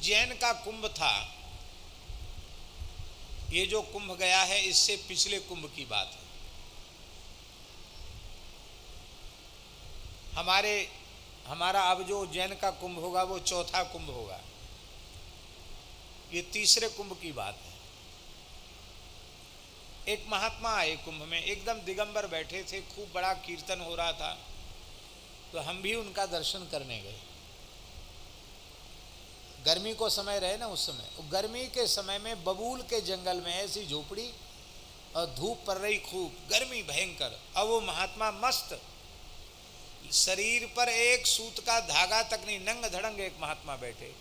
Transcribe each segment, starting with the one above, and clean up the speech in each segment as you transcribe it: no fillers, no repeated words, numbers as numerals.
जैन का कुंभ था, ये जो कुंभ गया है इससे पिछले कुंभ की बात है। हमारा अब जो जैन का कुंभ होगा वो चौथा कुंभ होगा, ये तीसरे कुंभ की बात है। एक महात्मा आए कुंभ में, एकदम दिगंबर बैठे थे, खूब बड़ा कीर्तन हो रहा था, तो हम भी उनका दर्शन करने गए। गर्मी को समय रहे ना, उस समय गर्मी के समय में बबूल के जंगल में ऐसी झोपड़ी और धूप पड़ रही, खूब गर्मी भयंकर। अब वो महात्मा मस्त, शरीर पर एक सूत का धागा तक नहीं, नंग धड़ंग एक महात्मा बैठे।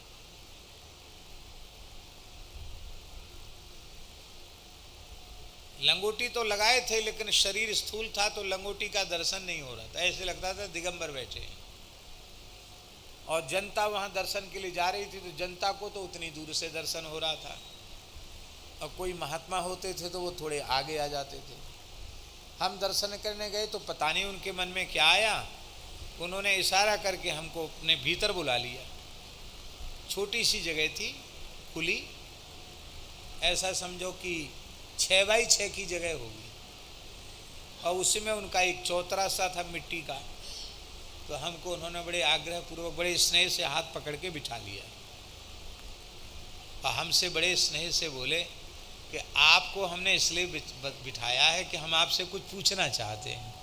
लंगोटी तो लगाए थे लेकिन शरीर स्थूल था तो लंगोटी का दर्शन नहीं हो रहा था, ऐसे लगता था दिगंबर बैठे हैं। और जनता वहां दर्शन के लिए जा रही थी तो जनता को तो उतनी दूर से दर्शन हो रहा था, और कोई महात्मा होते थे तो वो थोड़े आगे आ जाते थे। हम दर्शन करने गए तो पता नहीं उनके मन में क्या आया, उन्होंने इशारा करके हमको अपने भीतर बुला लिया। छोटी सी जगह थी खुली, ऐसा समझो कि 6x6 की जगह होगी, और उसी में उनका एक चौतरा सा था मिट्टी का। तो हमको उन्होंने बड़े आग्रह पूर्वक बड़े स्नेह से हाथ पकड़ के बिठा लिया, और हमसे बड़े स्नेह से बोले कि आपको हमने इसलिए बिठाया है कि हम आपसे कुछ पूछना चाहते हैं।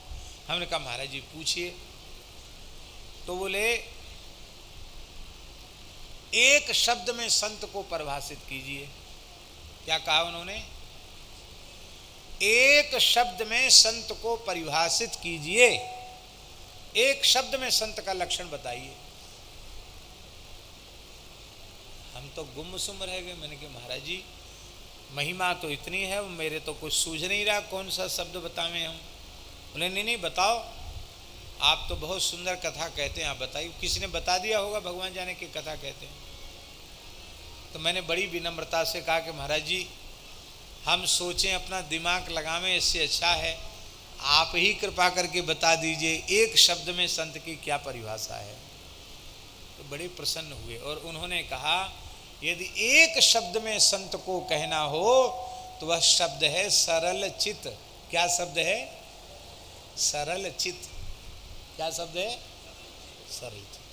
हमने कहा महाराज जी पूछिए। तो बोले एक शब्द में संत को परिभाषित कीजिए। क्या कहा उन्होंने? एक शब्द में संत को परिभाषित कीजिए, एक शब्द में संत का लक्षण बताइए। हम तो गुमसुम रह गए। मैंने कहा महाराज जी महिमा तो इतनी है, मेरे तो कुछ सूझ नहीं रहा, कौन सा शब्द बतावें हम। बोले नहीं बताओ, आप तो बहुत सुंदर कथा कहते हैं, आप बताइए। किसी ने बता दिया होगा, भगवान जाने की कथा कहते हैं। तो मैंने बड़ी विनम्रता से कहा कि महाराज जी हम सोचें, अपना दिमाग लगावें, इससे अच्छा है आप ही कृपा करके बता दीजिए एक शब्द में संत की क्या परिभाषा है। तो बड़े प्रसन्न हुए और उन्होंने कहा यदि एक शब्द में संत को कहना हो तो वह शब्द है सरल चित। क्या शब्द है? सरल चित। क्या शब्द है? सरल चित।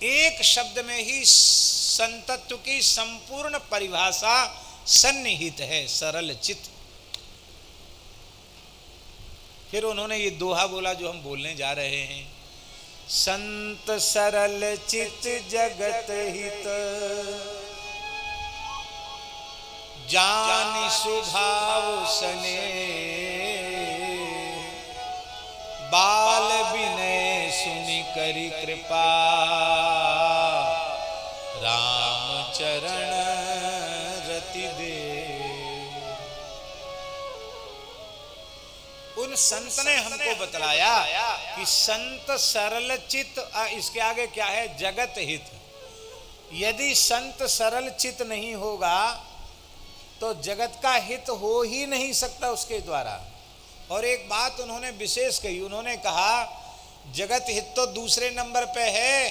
एक शब्द में ही संतत्व की संपूर्ण परिभाषा सन्निहित है, सरल चित। फिर उन्होंने ये दोहा बोला जो हम बोलने जा रहे हैं, संत सरल चित जगत हित, जानि स्वभाव सने, बाल विनय सुनि करि कृपा, राम चरण रति दे। उन संत ने हमको बतलाया कि संत सरल चित, इसके आगे क्या है? जगत हित। यदि संत सरल चित नहीं होगा तो जगत का हित हो ही नहीं सकता उसके द्वारा। और एक बात उन्होंने विशेष कही, उन्होंने कहा जगत हित तो दूसरे नंबर पे है,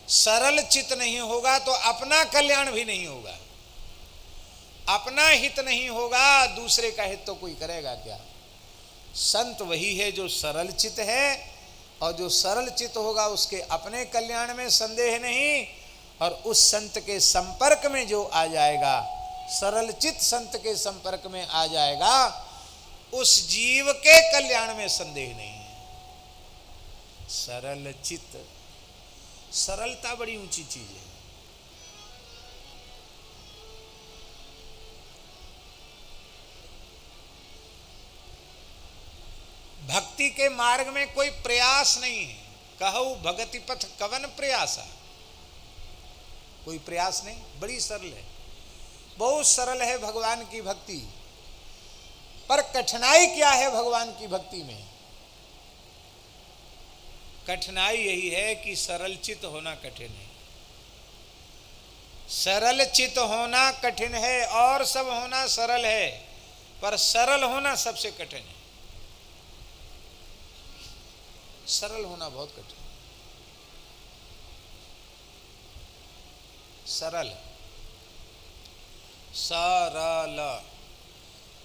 सरल चित नहीं होगा तो अपना कल्याण भी नहीं होगा। अपना हित नहीं होगा, दूसरे का हित तो कोई करेगा क्या? संत वही है जो सरल चित है, और जो सरल चित होगा उसके अपने कल्याण में संदेह नहीं, और उस संत के संपर्क में जो आ जाएगा, सरल चित संत के संपर्क में आ जाएगा, उस जीव के कल्याण में संदेह नहीं है। सरल चित, सरलता बड़ी ऊंची चीज है। भक्ति के मार्ग में कोई प्रयास नहीं है। कहू भगति पथ कवन प्रयासा, कोई प्रयास नहीं, बड़ी सरल है, बहुत सरल है भगवान की भक्ति। पर कठिनाई क्या है भगवान की भक्ति में? कठिनाई यही है कि सरल चित होना कठिन है। सरल चित होना कठिन है, और सब होना सरल है, पर सरल होना सबसे कठिन है। सरल होना बहुत कठिन। सरल, सरल,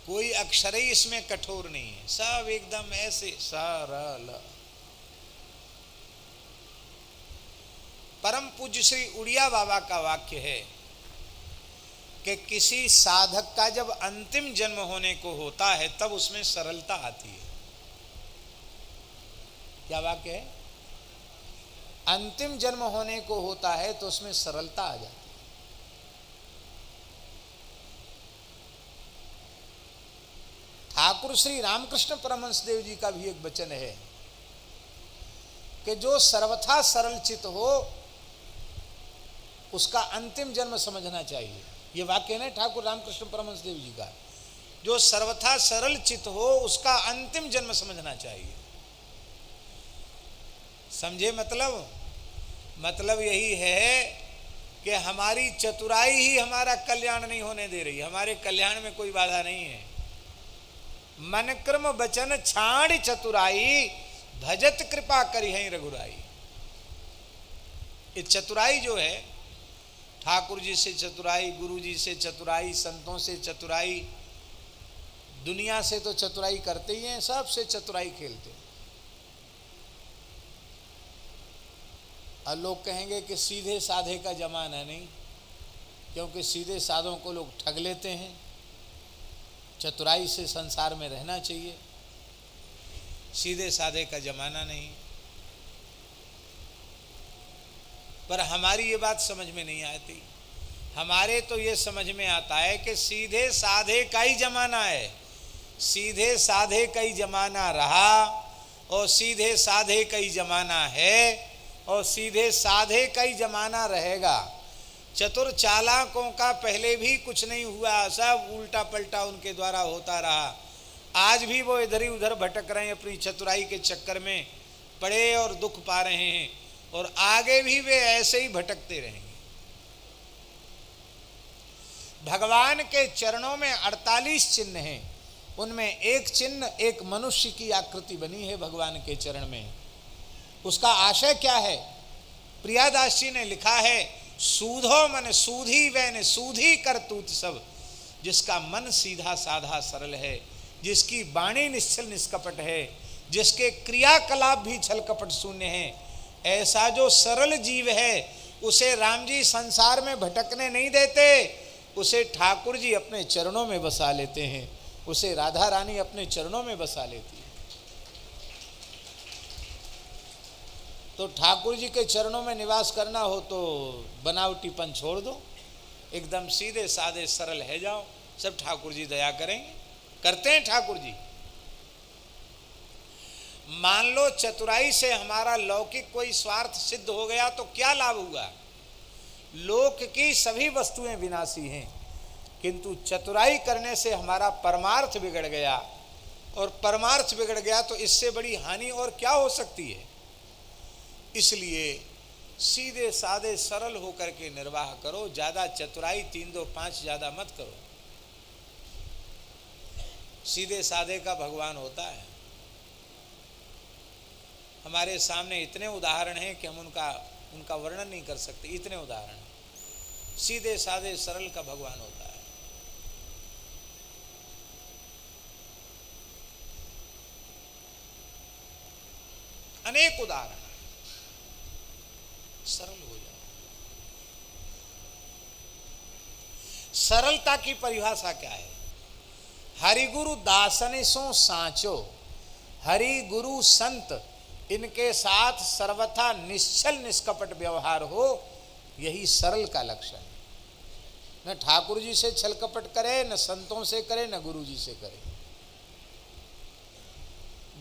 कोई अक्षर ही इसमें कठोर नहीं है, सब एकदम ऐसे सरल। परम पूज्य श्री उड़िया बाबा का वाक्य है कि किसी साधक का जब अंतिम जन्म होने को होता है तब उसमें सरलता आती है। क्या वाक्य है? अंतिम जन्म होने को होता है तो उसमें सरलता आ जाती है। ठाकुर श्री रामकृष्ण परमहंस देव जी का भी एक वचन है कि जो सर्वथा सरल चित हो उसका अंतिम जन्म समझना चाहिए। ये वाक्य है ना ठाकुर रामकृष्ण परमहंस देव जी का, जो सर्वथा सरल चित हो उसका अंतिम जन्म समझना चाहिए। समझे मतलब? मतलब यही है कि हमारी चतुराई ही हमारा कल्याण नहीं होने दे रही। हमारे कल्याण में कोई बाधा नहीं है। मन क्रम वचन छाड़ चतुराई, भजत कृपा करी है रघुराई। ये चतुराई जो है, ठाकुर जी से चतुराई, गुरु जी से चतुराई, संतों से चतुराई, दुनिया से तो चतुराई करते ही हैं, सबसे चतुराई खेलते हैं। और लोग कहेंगे कि सीधे साधे का जमाना नहीं, क्योंकि सीधे साधों को लोग ठग लेते हैं। चतुराई से संसार में रहना चाहिए, सीधे साधे का जमाना नहीं। पर हमारी ये बात समझ में नहीं आती। हमारे तो ये समझ में आता है कि सीधे साधे का ही जमाना है, सीधे साधे का ही जमाना रहा और सीधे साधे का ही जमाना है और सीधे साधे का ही जमाना रहेगा। चतुर चालाकों का पहले भी कुछ नहीं हुआ, सब उल्टा पलटा उनके द्वारा होता रहा। आज भी वो इधर ही उधर भटक रहे हैं, अपनी चतुराई के चक्कर में पड़े और दुख पा रहे हैं, और आगे भी वे ऐसे ही भटकते रहेंगे। भगवान के चरणों में 48 चिन्ह हैं, उनमें एक चिन्ह एक मनुष्य की आकृति बनी है भगवान के चरण में। उसका आशय क्या है? प्रियादास जी ने लिखा है, सूधो मन सूधी वैन सूधी करतूत सब, जिसका मन सीधा साधा सरल है, जिसकी वाणी निश्चल निष्कपट है, जिसके क्रियाकलाप भी छल कपट शून्य है, ऐसा जो सरल जीव है उसे राम जी संसार में भटकने नहीं देते, उसे ठाकुर जी अपने चरणों में बसा लेते हैं, उसे राधा रानी अपने चरणों में बसा लेती है। तो ठाकुर जी के चरणों में निवास करना हो तो बनावटीपन छोड़ दो, एकदम सीधे साधे सरल है जाओ, सब ठाकुर जी दया करेंगे। करते हैं ठाकुर जी। मान लो चतुराई से हमारा लौकिक कोई स्वार्थ सिद्ध हो गया तो क्या लाभ हुआ? लोक की सभी वस्तुएं विनाशी हैं, किंतु चतुराई करने से हमारा परमार्थ बिगड़ गया, और परमार्थ बिगड़ गया तो इससे बड़ी हानि और क्या हो सकती है? इसलिए सीधे साधे सरल होकर के निर्वाह करो। ज्यादा चतुराई 3 2 5 ज्यादा मत करो। सीधे साधे का भगवान होता है। हमारे सामने इतने उदाहरण हैं कि हम उनका वर्णन नहीं कर सकते, इतने उदाहरण। सीधे साधे सरल का भगवान होता है। अनेक उदाहरण। सरल हो जाओ। सरलता की परिभाषा क्या है? हरिगुरु दासने सो सांचो, हरि गुरु संत इनके साथ सर्वथा निश्चल निष्कपट व्यवहार हो, यही सरल का लक्षण है। न ठाकुर जी से छल कपट करे, न संतों से करे, न गुरु जी से करे।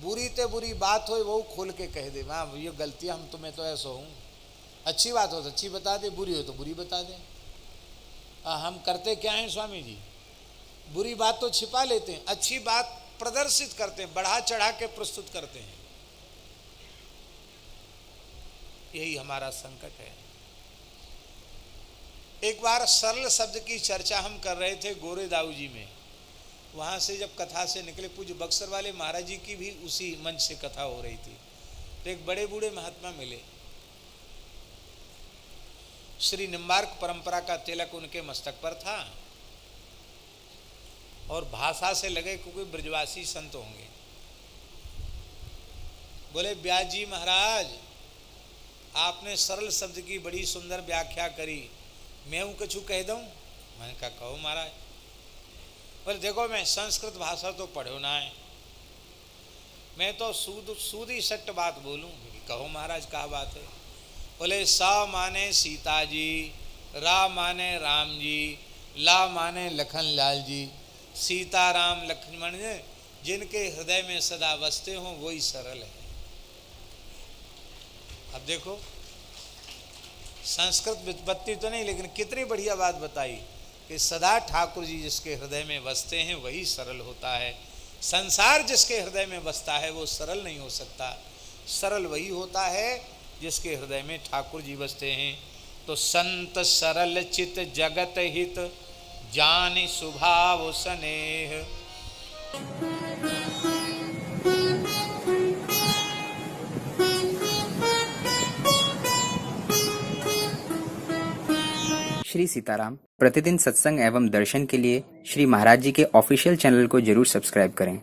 बुरी ते बुरी बात हो वो खोल के कह दे, हाँ ये गलती हम तुम्हें तो ऐसा हूँ। अच्छी बात हो तो अच्छी बता दे, बुरी हो तो बुरी बता दे। हम करते क्या हैं स्वामी जी? बुरी बात तो छिपा लेते हैं, अच्छी बात प्रदर्शित करते हैं, बढ़ा चढ़ा के प्रस्तुत करते हैं। यही हमारा संकट है। एक बार सरल शब्द की चर्चा हम कर रहे थे गोरे दाऊ जी में। वहां से जब कथा से निकले, पूज्य बक्सर वाले महाराज जी की भी उसी मंच से कथा हो रही थी, तो एक बड़े बूढ़े महात्मा मिले। श्री निम्बार्क परंपरा का तिलक उनके मस्तक पर था और भाषा से लगे क्योंकि ब्रजवासी संत होंगे। बोले व्यास जी महाराज, आपने सरल शब्द की बड़ी सुंदर व्याख्या करी, मैं हूँ कछु कह दूँ? मैंने कहा कहो महाराज। बोले देखो, मैं संस्कृत भाषा तो पढ़ो ना है, मैं तो सूदी सट्ट बात बोलूँ। कहो महाराज, क्या बात है? बोले सा माने सीता जी, रा माने राम जी, ला माने लखन लाल जी। सीता राम लक्ष्मण जिनके हृदय में सदा बसते हों वही सरल है। अब देखो, संस्कृत विपत्ति तो नहीं, लेकिन कितनी बढ़िया बात बताई कि सदा ठाकुर जी जिसके हृदय में बसते हैं वही सरल होता है। संसार जिसके हृदय में बसता है वो सरल नहीं हो सकता। सरल वही होता है जिसके हृदय में ठाकुर जी बसते हैं। तो संत सरल चित जगत हित, जानि स्वभाव स्नेह। श्री सीताराम प्रतिदिन सत्संग एवं दर्शन के लिए श्री महाराज जी के ऑफिशियल चैनल को जरूर सब्सक्राइब करें।